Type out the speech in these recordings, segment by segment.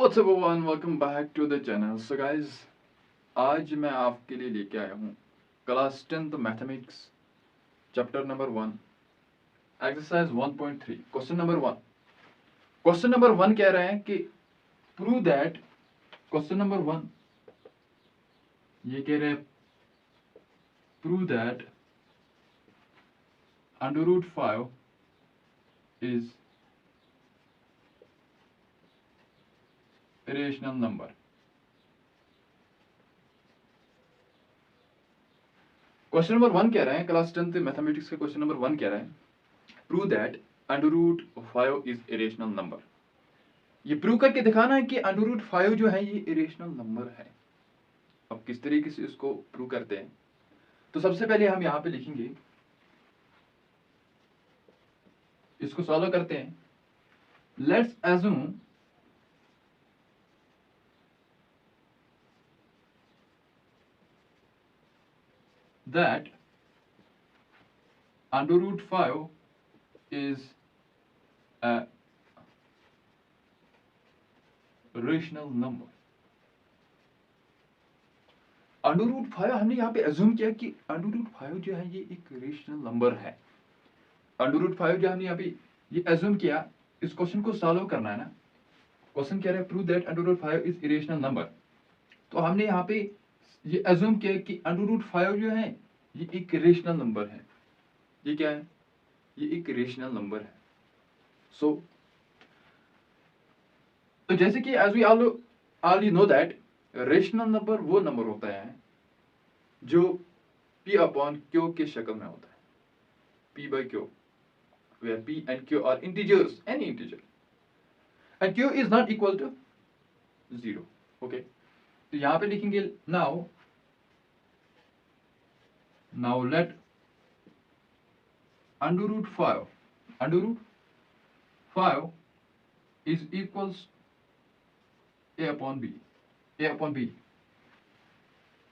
What's up everyone, welcome back to the channel. So guys, आज मैं आपके लिए लेके आया हूँ class 10th mathematics chapter number 1 exercise 1.3 question number 1। Question number 1 कह रहे हैं कि प्रूव दैट, क्वेश्चन नंबर 1 ये कह रहे हैं prove that √5 is irrational number। Question number 1 कह रहे हैं, क्लास 10th मैथमेटिक्स का क्वेश्चन नंबर 1 कह रहे हैं prove that √5 is irrational number. ये प्रूव करके दिखाना है कि √5 जो है ये इरेशनल नंबर है। अब किस तरीके से इसको प्रूव करते हैं, तो सबसे पहले हम यहां पे लिखेंगे, इसको सॉल्व करते हैं। Let's assume that √5 is a rational number। √5 हमने यहाँ पे एज्यूम किया कि √5 जो है ये एक रेशनल नंबर है। √5 जो हमने यहाँ पे ये एज्यूम किया, इस क्वेश्चन को सॉल्व करना है ना। क्वेश्चन कह रहा है prove that √5 is irrational number. तो हमने यहाँ पे ये एज्यूम किया कि √5 जो है ये एक रेशनल नंबर है। ये क्या है? ये एक रेशनल नंबर है। तो जैसे कि as we all know that rational number वो नंबर होता है जो P/Q के शक्ल में होता है। P/Q, where P and Q are integers, any integer, and Q is not equal to 0। okay, तो यहां पे लिखेंगे now let √5 is equals A/B,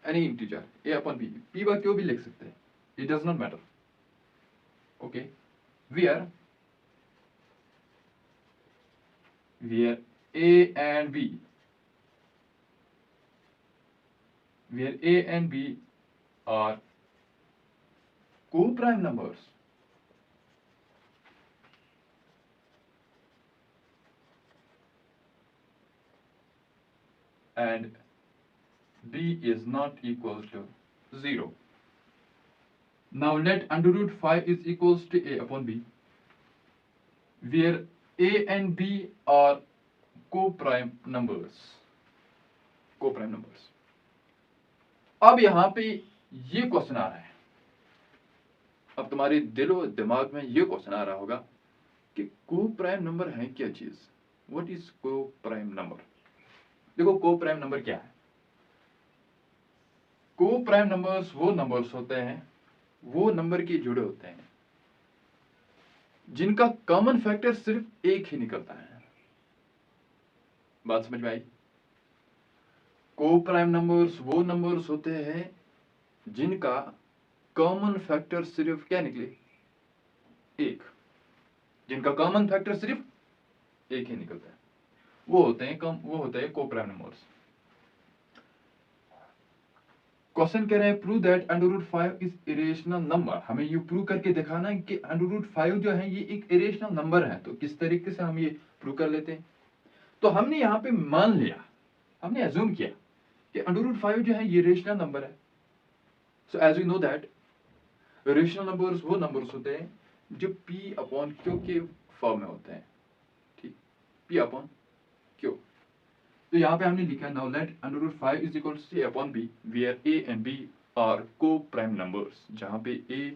any integer A/B, P/Q भी लिख सकते हैं, it does not matter। okay, where A and B are co-prime numbers and B is not equal to 0। now let √5 is equals to A/B, where A and B are co-prime numbers। अब यहां पे ये question आ रहा है। अब तुम्हारे दिलो दिमाग में ये क्वेश्चन आ रहा होगा कि को-प्राइम नंबर है क्या चीज? What is co-prime number? देखो को-प्राइम नंबर क्या है। को-प्राइम नंबर्स वो नंबर्स होते हैं, वो नंबर के जुड़े होते हैं जिनका कॉमन फैक्टर सिर्फ एक ही निकलता है। बात समझ में आई? को-प्राइम नंबर्स वो नंबर्स होते हैं जिनका कॉमन फैक्टर सिर्फ क्या निकले? एक। जिनका कॉमन फैक्टर सिर्फ एक ही निकलता है, वो होते हैं को-प्राइम नंबर्स। क्वेश्चन कह रहे हैं prove that √5 is irrational number. हमें ये प्रूव करके दिखाना है कि √5 जो है ये एक इरेशनल नंबर है। तो किस तरीके से हम ये प्रूव कर लेते हैं? तो हमने यहाँ पे मान लिया, हमने एज्यूम किया कि √5 जो है ये रेशनल नंबर है। So as we know that rational numbers वो नंबर्स होते हैं जो P/Q के फॉर्म में होते हैं। ठीक, P/Q। तो यहाँ पे हमने लिखा now let √5 is equal to A/B, where A and B are coprime numbers. जहाँ पे A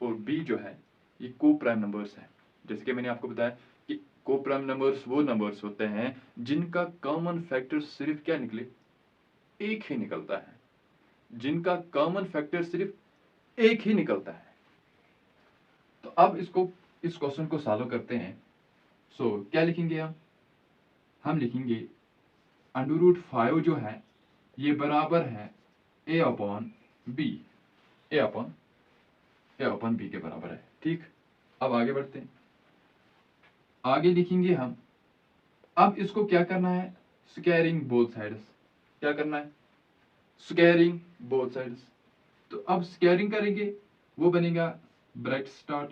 और B जो है ये को-प्राइम नंबर्स हैं। जैसे कि मैंने आपको बताया कि को-प्राइम नंबर्स वो नंबर्स होते हैं जिनका कॉमन फैक्टर सिर्फ क्या निकले? एक ही निकलता है। जिनका कॉमन फैक्टर सिर्फ एक ही निकलता है। तो अब इस क्वेश्चन को सॉल्व करते हैं। क्या लिखेंगे हम लिखेंगे √5 जो है ये बराबर है A/B के बराबर है। ठीक, अब आगे बढ़ते हैं। आगे लिखेंगे हम। अब इसको क्या करना है? Squaring both sides. क्या करना है? Squaring both sides. तो अब स्क्वायरिंग करेंगे, वो बनेगा bracket start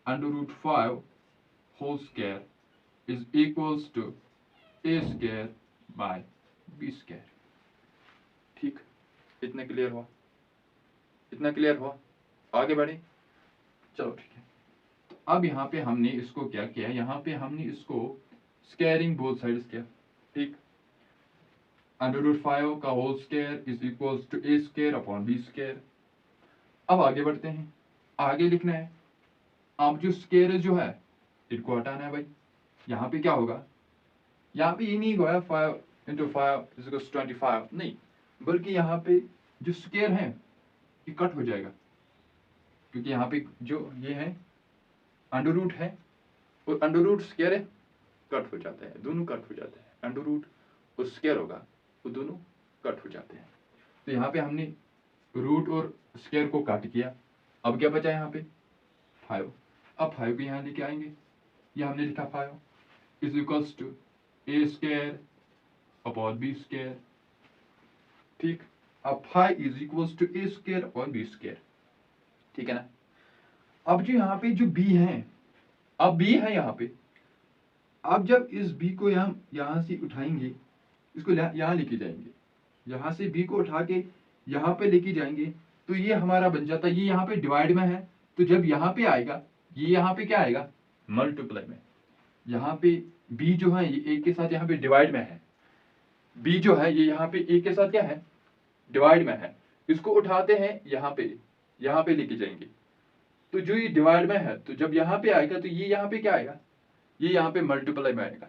√5 whole square is equals to a square by b square. ठीक, इतना क्लियर हुआ? इतना क्लियर हुआ? आगे बढ़े, चलो ठीक है। तो अब यहाँ पे हमने इसको क्या किया, यहाँ पे हमने इसको स्क्वायरिंग बोथ साइड्स किया। ठीक, √5 का whole square is equals to a square upon b square. अब आगे बढ़ते हैं, आगे लिखना है। अब जो स्क्वायर जो है इनको हटाना है भाई। यहाँ पे क्या होगा, यहाँ पे ये नहीं होगा 5 × 5 = 25, नहीं, बल्कि यहाँ पे जो स्क्वायर है ये कट हो जाएगा, क्योंकि यहाँ पे जो ये है अंडर रूट है और अंडर रूट स्क्वायर है, कट हो जाते हैं, दोनों कट हो जाते हैं। अंडर रूट और स्क्वायर होगा, वो दोनों कट हो जाते हैं। तो यहाँ पे हमने रूट और स्क्वायर को काट किया। अब क्या बचा यहाँ पे? 5। अब 5 को यहाँ लेके आएंगे, ये हमने लिखा 5 is equals to a square upon b square. ठीक, अब 5 is equals to a square upon b square. ठीक है ना? अब जो यहाँ पे जो b है, अब b है यहाँ पे, अब जब इस b को यहाँ से उठाएंगे, इसको यहाँ लेके जाएंगे, यहाँ से b को उठा के यहाँ पे लेके जाएंगे, तो ये हमारा बन जाता है, ये यहाँ पे डिवाइड में है, तो जब यहाँ पे आएगा, ये यहाँ पे क्या आएगा? मल्टीप्लाई में। यहाँ पे b जो है ये a के साथ यहाँ पे डिवाइड में है, b जो है ये यहाँ पे a के साथ क्या है? डिवाइड में है। इसको उठाते हैं यहाँ पे लेके जाएंगे, तो जो ये डिवाइड में है, तो जब यहाँ पे आएगा तो ये यहाँ पे क्या आएगा? ये यहाँ पे मल्टीप्लाई में आएगा,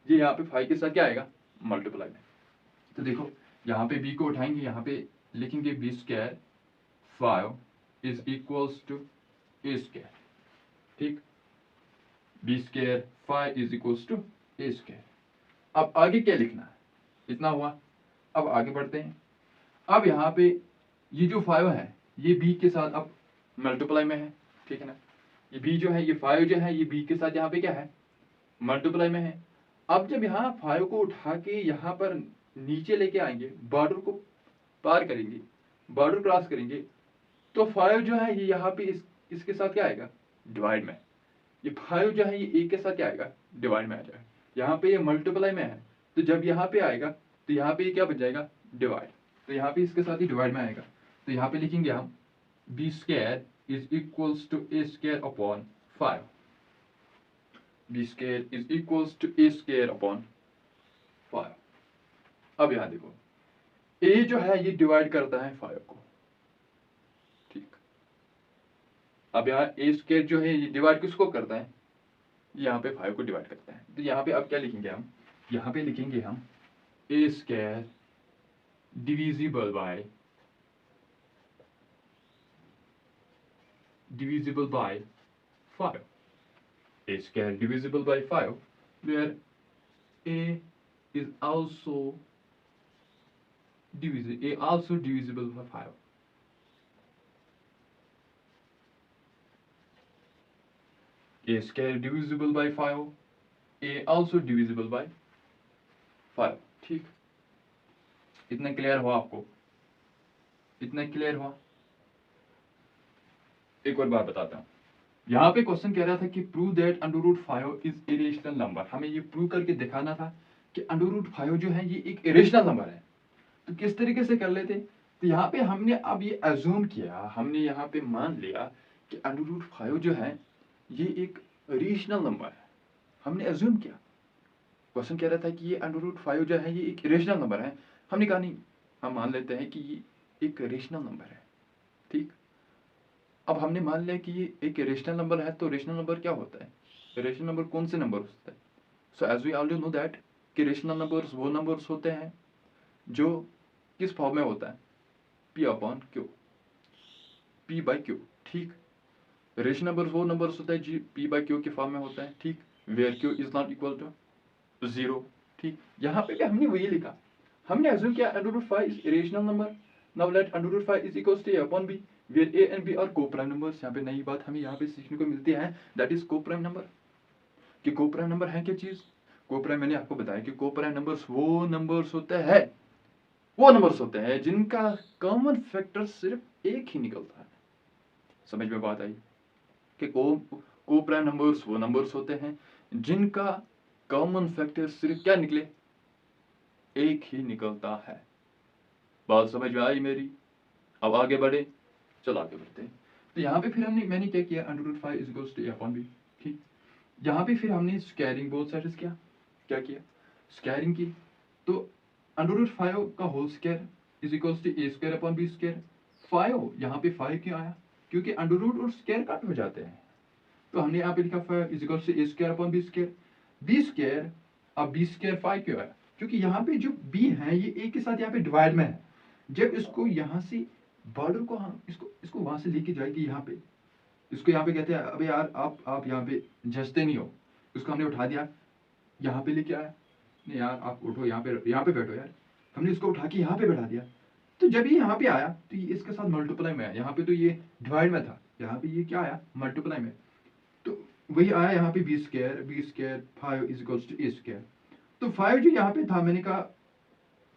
ये यहाँ पे 5 के साथ क्या आएगा? मल्टीप्लाई में। तो देखो यहाँ पे b को उठाएंगे, यहाँ पे लिखेंगे b square 5 is equals to a square. ठीक, b square 5 is equals to a square. अब आगे क्या लिखना है? इतना हुआ। अब आगे बढ़ते हैं। अब यहाँ पे ये जो 5 है ये b के साथ अब मल्टीप्लाई में है। ठीक है ना? ये b जो है, ये 5 जो है, ये b के साथ यहाँ पे क्या है? मल्टीप्लाई में है। अब जब यहाँ 5 को उठा के यहाँ पर नीचे लेके आएंगे, बॉर्डर को पार करेंगे, बॉर्डर क्रॉस करेंगे, तो 5 जो है ये यहाँ पे इसके साथ क्या आएगा? डिवाइड में। ये 5 जो है ये a के साथ क्या आएगा? डिवाइड में आ जाएगा। यहाँ पे ये मल्टीप्लाई में है, तो जब यहाँ पे आएगा तो यहाँ पे ये क्या बन जाएगा? डिवाइड। तो यहाँ पे इसके साथ ही डिवाइड में आएगा, तो यहाँ पे लिखेंगे हम b square is equals to a square upon 5। b square is equals to a square upon 5। अब यहाँ देखो a जो है ये डिवाइड करता है 5 को। ठीक, अब यहाँ a स्क्वायर जो है ये डिवाइड किसको करता है? यहाँ पे 5 को डिवाइड करता है। तो यहाँ पे अब क्या लिखेंगे हम? यहाँ पे लिखेंगे हम a square divisible by 5। a square divisible by 5, where a is also divisible by 5. A square divisible by 5, a also divisible by 5. ठीक, इतना क्लियर हुआ आपको? इतना क्लियर हुआ? एक और बात बताता हूँ। यहाँ पे क्वेश्चन कह रहा था कि prove that √5 is irrational number. हमें ये प्रूव करके दिखाना था कि √5 जो है ये एक इरेशनल नंबर है। तो किस तरीके से कर लेते? तो यहाँ पे हमने अब ये अज्यूम किया, हमने यहाँ पे मान लिया कि √5 जो है ये एक रेशनल नंबर है। हमने अज्यूम किया। क्वेश्चन कह रहा था कि ये √5 जो है ये एक रेशनल नंबर है। हमने कहा नहीं, हम मान लेते हैं कि ये एक रेशनल नंबर है। ठीक, अब हमने मान लिया कि ये एक रेशनल नंबर है, तो रेशनल नंबर क्या होता है? रेशनल नंबर कौन से नंबर होता है? So as we already know that कि रेशनल नंबर्स वो नंबर्स होते हैं जो किस फॉर्म में होता है? p/q, p/q। ठीक, रेशनल नंबर्स वो नंबर्स होता है जी p/q के फॉर्म में होता है। ठीक, where q is not equal to 0। ठीक, यहाँ पे भी हमने वही लिखा। हमने अज्यूम किया √5 is rational number. Now let √5 is equals to a/b where a and b are co-prime numbers। यहाँ पे नई बात हमें यहाँ पे सीखने को मिलती है, दैट इज को-प्राइम नंबर। कि को-प्राइम नंबर है क्या चीज? कोप्राइम मैंने आपको बताया कि कोप्राइम नंबर्स वो नंबर्स होते हैं जिनका कॉमन फैक्टर सिर्फ एक ही निकलता है। समझ में बात आई कि कोप्राइम नंबर्स वो नंबर्स होते हैं जिनका कॉमन फैक्टर सिर्फ क्या निकले, एक ही निकलता है। बात समझ में आई मेरी? अब आगे बढ़े, चलो आगे बढ़ते हैं। तो यहाँ पे फिर मैंने क्या किया, √5 is equals to a upon b। ठीक, यहाँ पे फिर हमने स्क्वायरिंग बोथ साइड्स क्या किया, स्क्वायरिंग की। तो √5 का whole square is equals to a square upon b square. 5 यहाँ पे 5 क्यों आया, क्योंकि अंडर और स्क्वायर कट हो जाते हैं। तो हमने यहाँ पे लिखा 5 is equals to a square upon b square. b square, अब b स्क्वायर 5 क्यों आया, क्योंकि यहाँ पे जो b है ये a के साथ यहाँ पे डिवाइड में है। जब इसको यहाँ से बॉर्डर को हम इसको वहां से लेके जाएगी यहाँ पे, इसको यहाँ पे कहते हैं अबे यार आप यहाँ पे जचते नहीं हो, इसको हमने उठा दिया यहाँ पे लेके आया, नहीं यार आप उठो यहाँ पे बैठो यार, हमने इसको उठा के यहाँ पे बैठा दिया। तो जब ये यहाँ पे आया तो ये इसके साथ मल्टीप्लाई में आया, यहाँ पे तो ये डिवाइड में था, यहाँ पे ये क्या आया, मल्टीप्लाई में। तो वही आया यहाँ पे b square 5 is equals to a square. तो 5 जो यहाँ पे था, मैंने कहा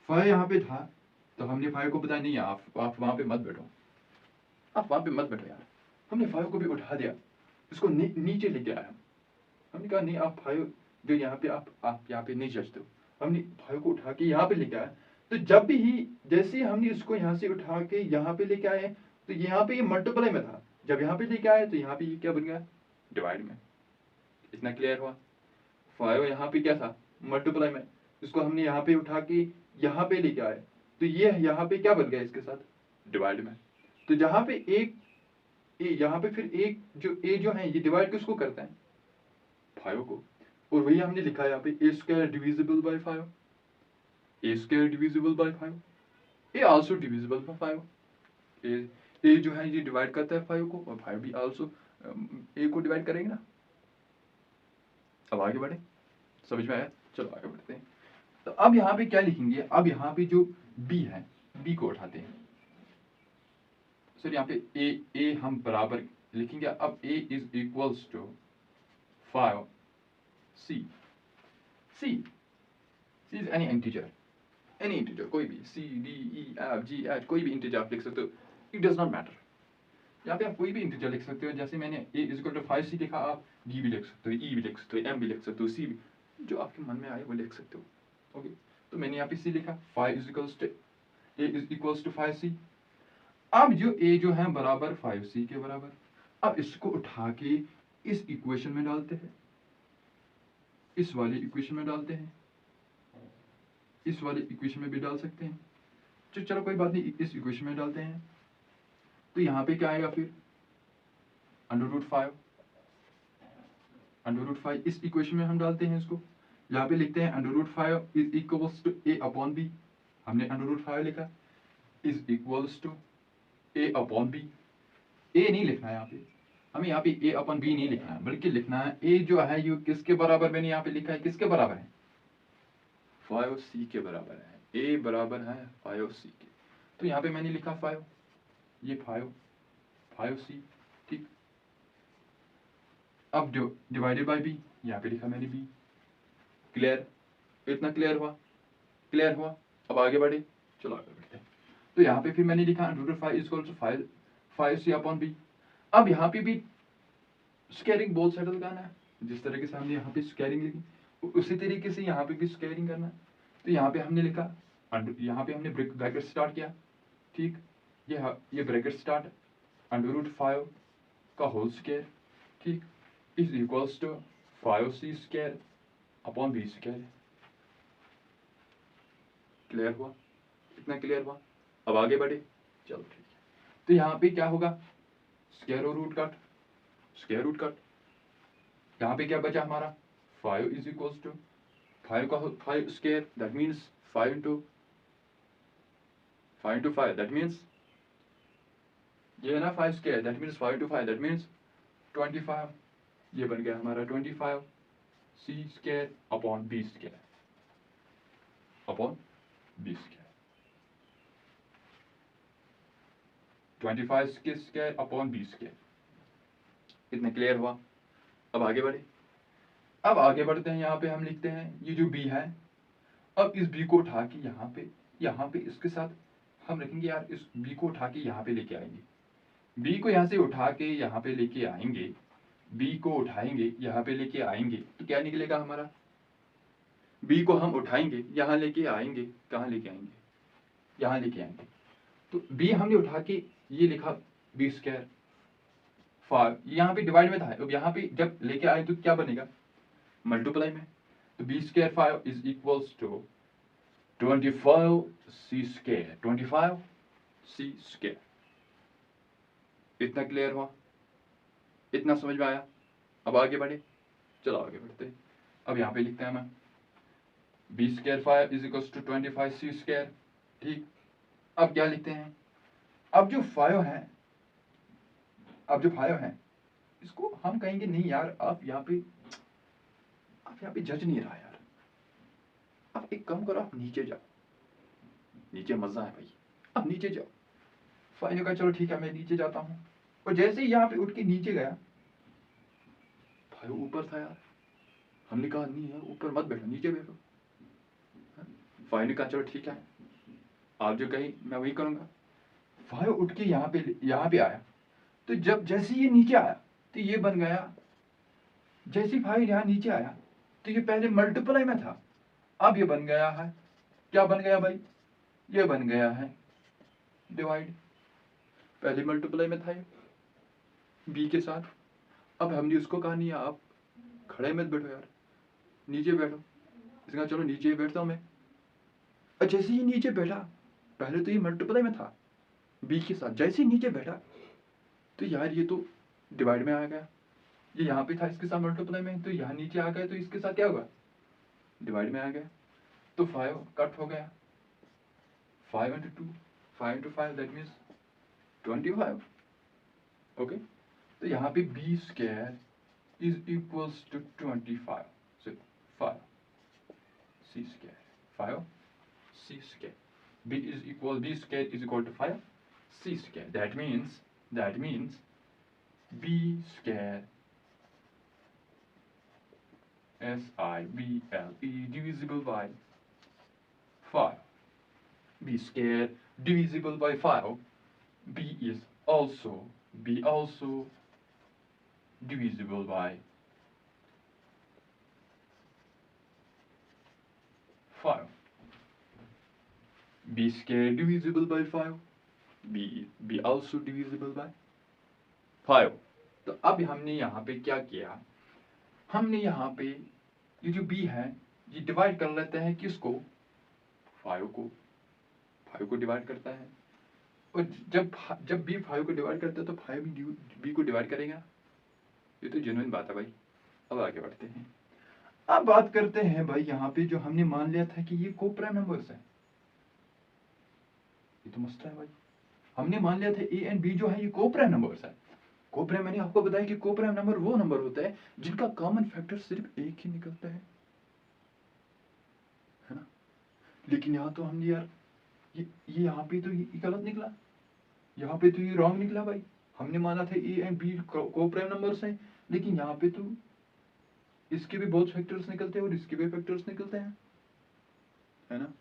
5 यहाँ पे था, तो हमने 5 को बताया नहीं आप वहां पे मत बैठो, आप वहां पे मत बैठो यार। हमने 5 को भी उठा दिया, इसको नीचे लेके आया। हमने कहा नहीं आप 5 जो यहाँ पे आप यहाँ पे नहीं जचते हो, हमने 5 को उठा के यहाँ पे लेके आया। तो जब भी जैसे हमने इसको यहाँ से उठा के यहाँ पे लेके आए, तो यहाँ पे ये मल्टीप्लाई में था, जब यहाँ पे लेके आए तो यहाँ पे ये क्या बन गया, डिवाइड में। इतना क्लियर हुआ? 5 यहाँ पे क्या था, मल्टीप्लाई में, इसको हमने यहाँ पे उठा के यहाँ पे लेके आए, तो ये यहाँ पे क्या बन गया इसके साथ, डिवाइड में। तो जहाँ पे एक यहाँ पे फिर एक जो a जो है ये डिवाइड किसको करता है, 5 को। और वही हमने लिखा है यहाँ पे a square divisible by 5, a square divisible by 5, a also divisible by 5। a जो है ये डिवाइड करता है 5 को, और 5 भी आल्सो a को डिवाइड करेंगे ना। अब आगे बढ़े, समझ में आया? चलो आगे बढ़ते हैं। तो अब यहाँ पे क्या लिखेंगे, अब यहाँ पे जो b है, b को उठाते हैं। सर यहाँ पे a हम बराबर लिखेंगे। अब a is equals to 5 c is any integer, कोई भी c d e f g h कोई भी इंटीजर आप लिख सकते हो, इट डज नॉट मैटर। यहाँ पे आप कोई भी इंटीजर लिख सकते हो, जैसे मैंने a is equal to 5c लिखा, आप d भी लिख सकते हो, e भी लिख सकते हो, m भी लिख सकते हो, c भी, जो आपके मन में आए वो लिख सकते हो। ओके, तो मैंने यहाँ पे c लिखा, 5 is equals to a is equals to 5c। अब जो a जो है बराबर 5c के बराबर, अब इसको उठा के इस इक्वेशन में डालते हैं, इस वाली इक्वेशन में डालते हैं, इस वाली इक्वेशन में भी डाल सकते हैं। चलो कोई बात नहीं, इस इक्वेशन में डालते हैं। तो यहाँ पे क्या आएगा फिर, √5 इस इक्वेशन में हम डालते हैं इसको, यहाँ पे लिखते हैं √5 is equals to a upon b। हमने √5 लिखा is equals to a upon b। a नहीं लिखना है यहाँ पे, हमें यहाँ पे a अपॉन b नहीं लिखना है, बल्कि लिखना है a जो है ये किसके बराबर, मैंने यहाँ पे लिखा है किसके बराबर है, 5c के बराबर है। a बराबर है 5c के, तो यहाँ पे मैंने लिखा 5, ये 5c। ठीक, अब डिवाइडेड बाय b, यहाँ पे लिखा मैंने b। क्लियर? इतना क्लियर हुआ? अब आगे बढ़े, चलो आगे बढ़ते हैं। तो यहाँ पे फिर मैंने लिखा √5 is equal to 5c upon b। अब यहाँ पे भी स्क्वायरिंग बोथ साइड लगाना है, जिस तरीके से हमने यहाँ पे स्क्वायरिंग लिखी उसी तरीके से यहाँ पे भी स्क्वायरिंग करना है। तो यहाँ पे हमने लिखा, यहाँ पे हमने ब्रैकेट स्टार्ट किया। ठीक, ये ब्रैकेट स्टार्ट, √5 का होल स्क्वायर, ठीक, is equals to 5c square upon b square. Clear हुआ? इतना क्लियर हुआ? अब आगे बढ़े, चलो ठीक है। तो यहाँ पे क्या होगा, स्क्वायर और रूट कट, यहाँ पे क्या बचा हमारा, 5 is equals to 5 square, that means 5 into 5, that means ये है ना 5 square, that means 5 into 5, that means 25। ये बन गया हमारा 25 c square upon b square, upon b square, 25 square upon b square. इतना क्लियर हुआ? अब आगे बढ़े। अब आगे बढ़ते हैं, यहाँ पे हम लिखते हैं ये जो b है, अब इस b को उठा के यहाँ पे इसके साथ हम रखेंगे यार, इस b को उठा के यहाँ पे लेके आएंगे, b को यहाँ से उठा के यहाँ पे लेके आएंगे, b को उठाएंगे यहाँ पे लेके आएंगे, तो क्या निकलेगा हमारा, b को हम उठाएंगे यहाँ लेके आएंगे, कहाँ लेके आएंगे, यहाँ लेके आएंगे, तो b हमने उठा के ये लिखा b स्क्वायर 5, यहाँ पे डिवाइड में था, अब यहाँ पे जब लेके आए तो क्या बनेगा, मल्टीप्लाई में, तो b square 5 is equals to 25 c square, 25 c square. इतना क्लियर हुआ, इतना समझ में आया। अब आगे बढ़े, चलो आगे बढ़ते हैं। अब यहाँ पे लिखते हैं हम b square 5 is equals to 25 c square, ठीक। अब क्या लिखते हैं, अब जो 5 है इसको हम कहेंगे नहीं यार, आप यहाँ पे जज नहीं रहा यार, आप एक काम करो, आप नीचे जाओ, नीचे मजा है भाई, आप नीचे जाओ। 5 ने कहा चलो ठीक है मैं नीचे जाता हूँ, और जैसे ही यहाँ पे उठ के नीचे गया, 5 ऊपर था यार, हमने कहा नहीं यार ऊपर मत बैठो, नीचे बैठो। 5 ने कहा चलो ठीक है, आप जो कहीं मैं वही करूंगा। 5 उठ के यहाँ पे आया, तो जब जैसे ये नीचे आया तो ये बन गया, जैसे 5 यहाँ नीचे आया तो ये पहले मल्टीप्लाई में था, अब ये बन गया है, क्या बन गया भाई, ये बन गया है डिवाइड। पहले मल्टीप्लाई में था ये b के साथ, अब हमने उसको कहा नहीं आप खड़े मत बैठो यार, नीचे बैठो, इसका चलो नीचे बैठता हूँ मैं। और जैसे ही नीचे बैठा, पहले तो ये मल्टीप्लाई में था b के साथ, जैसे ही नीचे बैठा तो यार ये तो डिवाइड में आ गया, ये यहाँ पे था इसके साथ मल्टीप्लाई में, तो यहाँ नीचे आ गया तो इसके साथ क्या होगा, डिवाइड में आ गया, तो 5 कट हो गया, 5 into 2, 5 into 5 that means 25, okay. तो यहाँ पे b square is equals to 25, so 5 c square, 5 c square, b square is equal to 5 c square, that means b square SIBLE divisible by 5, b square divisible by 5, b also divisible by 5, b square divisible by 5, b also divisible by 5। तो अब हमने यहाँ पे क्या किया, हमने यहाँ पे ये जो b है ये डिवाइड कर लेते हैं किसको, 5 को डिवाइड करता है, और जब b 5 को डिवाइड करता है तो 5 भी b को डिवाइड करेगा, ये तो जेन्युइन बात है भाई। अब आगे बढ़ते हैं, अब बात करते हैं भाई यहाँ पे जो हमने मान लिया था कि ये कोप्राइम नंबर्स है, ये तो मस्त है भाई, हमने मान लिया था a एंड b जो है ये कोप्राइम नंबर्स है। कोप्राइम मैंने आपको बताया कि कोप्राइम नंबर वो नंबर होता है जिनका कॉमन फैक्टर सिर्फ एक ही निकलता है ना। लेकिन यहाँ तो हमने यार ये यहाँ पे तो ये गलत निकला, यहाँ पे तो ये रॉन्ग निकला भाई, हमने माना था A and B coprime numbers हैं, लेकिन यहाँ पे तो इसके भी बहुत फैक्टर्स निकलते हैं और इसके भी फैक्टर्स निकलते हैं, है ना।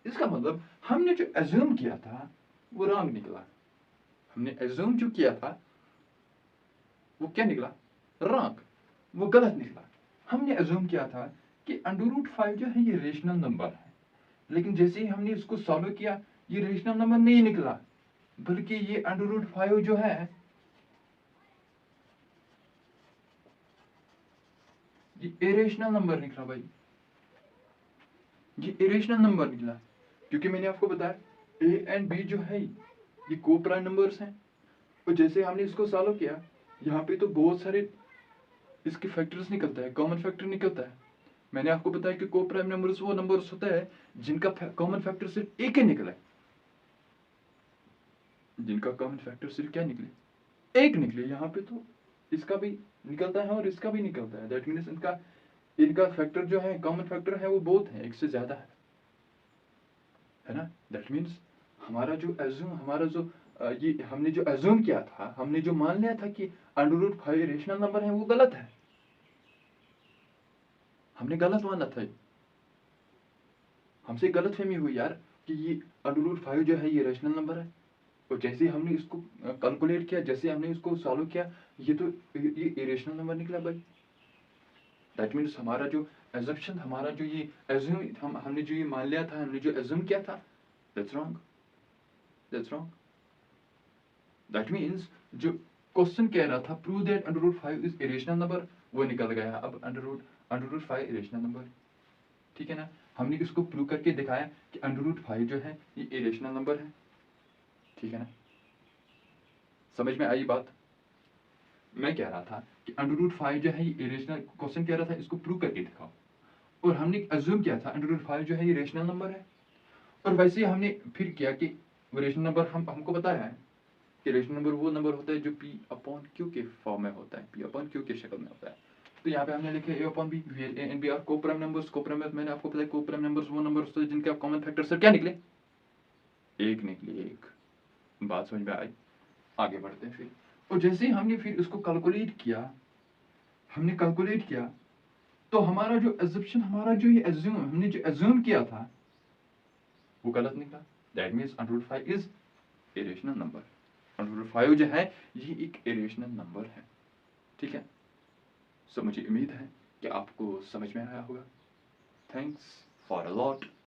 इसका मतलब हमने जो एज्यूम किया था वो रॉन्ग निकला, हमने एज्यूम जो किया था वो क्या निकला, रॉन्ग, वो गलत निकला। हमने एज्यूम किया था कि √5 जो है ये रेशनल नंबर है, लेकिन जैसे ही हमने इसको सॉल्व किया ये रेशनल नंबर नहीं निकला, बल्कि ये √5 जो है ये इरेशनल नंबर निकला भाई, ये इरेशनल नंबर निकला, क्योंकि मैंने आपको बताया a एंड b जो है ये कोप्राइम नंबर्स हैं, और जैसे हमने इसको सॉल्व किया यहाँ पे तो बहुत सारे इसके फैक्टर्स निकलता है, कॉमन फैक्टर निकलता है। मैंने आपको बताया कि कोप्राइम नंबर्स वो नंबर्स होता है जिनका कॉमन फैक्टर सिर्फ एक ही निकला है, जिनका कॉमन फैक्टर सिर्फ क्या निकले, एक निकले। यहाँ पे तो इसका भी निकलता है और इसका भी निकलता है, दैट मीन्स इनका फैक्टर जो है कॉमन फैक्टर है वो बहुत है, एक से ज्यादा है ना। दैट मीन्स हमारा जो ये हमने जो एज्यूम किया था, हमने जो मान लिया था कि √5 रेशनल नंबर है वो गलत है। हमने गलत माना था, हमसे गलतफहमी हुई यार कि ये √5 जो है ये रैशनल नंबर है। और जैसे ही हमने इसको कैलकुलेट किया, जैसे हमने इसको सॉल्व किया, ये तो ये इरेशनल नंबर निकला भाई। दैट मीन्स हमारा जो एजम्पशन, हमारा जो ये एज्यूम हमने जो ये मान लिया था, हमने जो एज्यूम किया था, that's wrong, that's wrong. That means जो क्वेश्चन कह रहा था prove that √5 is irrational number, वो निकल गया। अब √5 इरेशनल नंबर, ठीक है ना। हमने इसको प्रूव करके दिखाया कि √5 जो है ये इरेशनल नंबर है, ठीक है ना। समझ में आई बात। मैं कह रहा था कि √5 जो है ये इरेशनल, क्वेश्चन कह रहा था इसको प्रूव करके दिखाओ, और हमने अज्यूम किया था √5 जो है ये रेशनल नंबर है। और वैसे ही हमने फिर किया कि वो रेशनल नंबर हमको पता है कि रेशनल नंबर वो नंबर होता है जो P/Q के फॉर्म में होता है, P/Q की शक्ल में होता है। तो यहाँ पे हमने लिखे A/B, where A and B are co-prime numbers। co-prime मैंने आपको बताया co-prime numbers वो नंबर होते हैं जिनके आप कॉमन फैक्टर सर क्या निकले, एक निकले, एक। बात समझ में आई। आगे बढ़ते हैं फिर। और जैसे ही हमने फिर उसको कैलकुलेट किया, हमने कैलकुलेट किया, तो हमारा जो एजम्पशन, हमारा जो ये एज्यूम, हमने जो एज्यूम किया था वो गलत निकला। That means √5 is irrational number. √5 जो है ये एक इरेशनल नंबर है, ठीक है। सो मुझे उम्मीद है कि आपको समझ में आया होगा। Thanks for a lot.